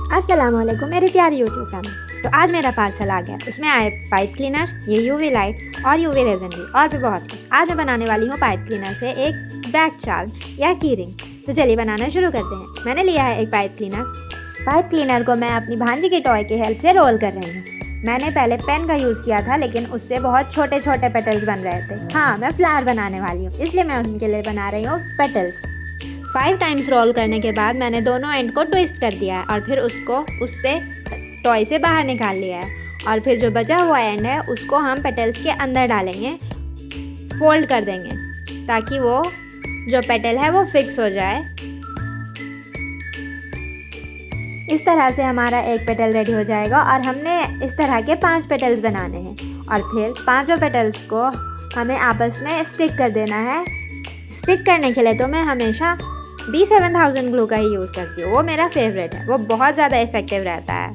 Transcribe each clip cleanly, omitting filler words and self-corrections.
अस्सलामुअलैकुम मेरे प्यारे यूट्यूब फैमिली। तो आज मेरा पार्सल आ गया। उसमें आए पाइप क्लीनर्स, ये यूवी लाइट और यूवी रेजन भी और भी बहुत कुछ। आज मैं बनाने वाली हूँ पाइप क्लीनर से एक बैक चार्म या की रिंग। तो चलिए बनाना शुरू करते हैं। मैंने लिया है एक पाइप क्लीनर। पाइप क्लीनर को मैं अपनी भांजी के टॉय की हेल्प से रोल कर रही हूँ। मैंने पहले पेन का यूज़ किया था, लेकिन उससे बहुत छोटे छोटे पेटल्स बन रहे थे। हाँ, मैं फ्लावर बनाने वाली हूँ, इसलिए मैं उनके लिए बना रही हूँ पेटल्स। 5 टाइम्स रोल करने के बाद मैंने दोनों एंड को ट्विस्ट कर दिया है और फिर उससे टॉय से बाहर निकाल लिया है। और फिर जो बचा हुआ एंड है उसको हम पेटल्स के अंदर डालेंगे, फोल्ड कर देंगे ताकि वो जो पेटल है वो फिक्स हो जाए। इस तरह से हमारा एक पेटल रेडी हो जाएगा और हमने इस तरह के 5 पेटल्स बनाने हैं। और फिर पांचों पेटल्स को हमें आपस में स्टिक कर देना है। स्टिक करने के लिए तो मैं हमेशा B7000 ग्लू का ही यूज़ करती हूँ, वो मेरा फेवरेट है, वो बहुत ज़्यादा इफेक्टिव रहता है।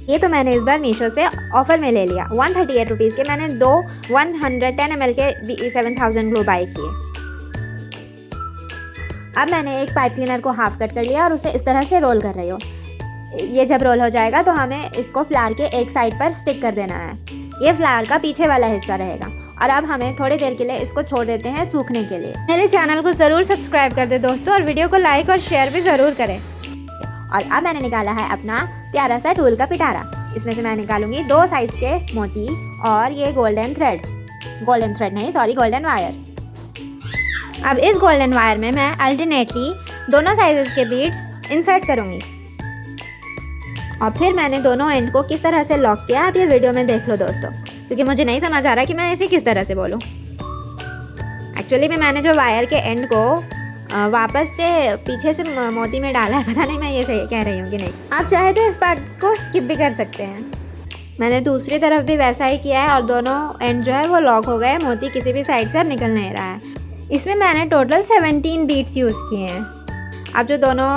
ये तो मैंने इस बार मीशो से ऑफ़र में ले लिया। 138 रुपीज़ के मैंने 2 110 ml के B7000 ग्लू बाई किए। अब मैंने एक पाइप क्लीनर को हाफ कट कर लिया और उसे इस तरह से रोल कर रही हूँ। ये जब रोल हो जाएगा तो हमें इसको फ्लावर के एक साइड पर स्टिक कर देना है। ये फ्लावर का पीछे वाला हिस्सा रहेगा। और अब हमें थोड़ी देर के लिए इसको छोड़ देते हैं सूखने के लिए। मेरे चैनल को ज़रूर सब्सक्राइब कर दे दोस्तों, और वीडियो को लाइक और शेयर भी ज़रूर करें। और अब मैंने निकाला है अपना प्यारा सा टूल का पिटारा। इसमें से मैं निकालूंगी 2 साइज के मोती और ये गोल्डन वायर। अब इस गोल्डन वायर में मैं अल्टरनेटली दोनों साइजेस के बीड्स इंसर्ट करूंगी। और फिर मैंने दोनों एंड को किस तरह से लॉक किया, आप ये वीडियो में देख लो दोस्तों, क्योंकि मुझे नहीं समझ आ रहा कि मैं इसे किस तरह से बोलूँ। एक्चुअली में मैंने जो वायर के एंड को वापस से पीछे से मोती में डाला है, पता नहीं मैं ये सही कह रही हूँ कि नहीं। आप चाहे तो इस पार्ट को स्किप भी कर सकते हैं। मैंने दूसरी तरफ भी वैसा ही किया है और दोनों एंड जो है वो लॉक हो गए। मोती किसी भी साइड से अब निकल नहीं रहा है। इसमें मैंने टोटल 17 बीड्स यूज़ किए हैं। अब जो दोनों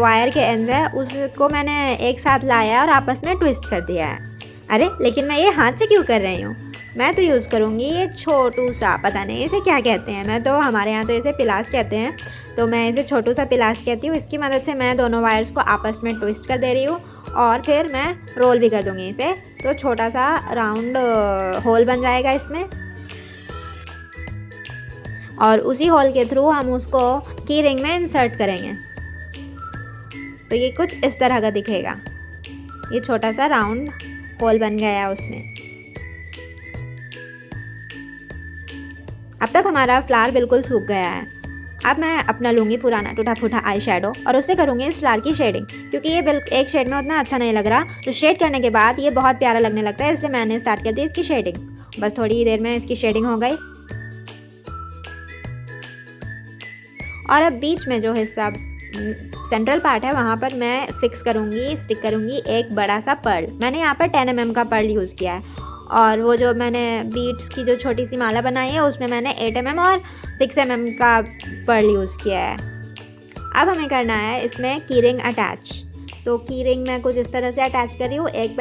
वायर के एंड्स है उसको मैंने एक साथ लाया और आपस में ट्विस्ट कर दिया है। अरे लेकिन मैं ये हाथ से क्यों कर रही हूँ? मैं तो यूज़ करूँगी ये छोटू सा, पता नहीं इसे क्या कहते हैं, मैं तो हमारे यहाँ तो इसे पिलास कहते हैं, तो मैं इसे छोटू सा पिलास कहती हूँ। इसकी मदद से मैं दोनों वायर्स को आपस में ट्विस्ट कर दे रही हूँ और फिर मैं रोल भी कर दूँगी इसे। तो छोटा सा राउंड होल बन जाएगा इसमें, और उसी होल के थ्रू हम उसको की रिंग में इंसर्ट करेंगे। तो ये कुछ इस तरह का दिखेगा। ये छोटा सा राउंड होल बन गया है उसमें। अब तक हमारा फ्लावर बिल्कुल सूख गया है। अब मैं अपना लूँगी पुराना टूटा फूटा आई शेडो और उससे करूँगी इस फ्लावर की शेडिंग, क्योंकि ये एक शेड में उतना अच्छा नहीं लग रहा। तो शेड करने के बाद ये बहुत प्यारा लगने लगता है, इसलिए मैंने स्टार्ट कर दी इसकी शेडिंग। बस थोड़ी ही देर में इसकी शेडिंग हो गई। और अब बीच में जो हिस्सा सेंट्रल पार्ट है वहाँ पर मैं फिक्स करूँगी, स्टिक करूँगी एक बड़ा सा पर्ल। मैंने यहाँ पर 10 mm का पर्ल यूज़ किया है। और वो जो मैंने बीड्स की जो छोटी सी माला बनाई है उसमें मैंने 8 mm और 6 mm का पर्ल यूज़ किया है। अब हमें करना है इसमें की रिंग अटैच। तो की रिंग मैं कुछ इस तरह से अटैच कर रही हूँ। एक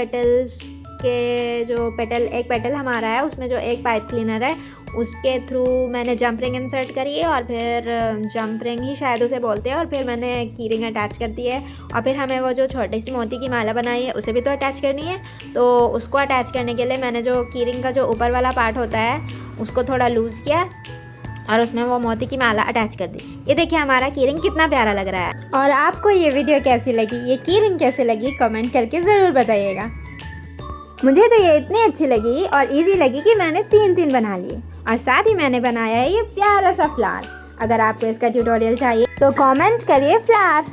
पेटल हमारा है, उसमें जो एक पाइप क्लीनर है उसके थ्रू मैंने जंप रिंग इंसर्ट करी है, और फिर जंप रिंग ही शायद उसे बोलते हैं, और फिर मैंने की रिंग अटैच कर दी है। और फिर हमें वो जो छोटी सी मोती की माला बनाई है उसे भी तो अटैच करनी है। तो उसको अटैच करने के लिए मैंने जो की रिंग का जो ऊपर वाला पार्ट होता है उसको थोड़ा लूज़ किया और उसमें वो मोती की माला अटैच कर दी। ये देखिए हमारा की रिंग कितना प्यारा लग रहा है। और आपको ये वीडियो कैसी लगी, ये की रिंग कैसी लगी, कमेंट करके ज़रूर बताइएगा। मुझे तो ये इतनी अच्छी लगी और इजी लगी कि मैंने 3 बना लिए, और साथ ही मैंने बनाया है ये प्यारा सा फ्लावर। अगर आपको इसका ट्यूटोरियल चाहिए तो कमेंट करिए फ्लावर।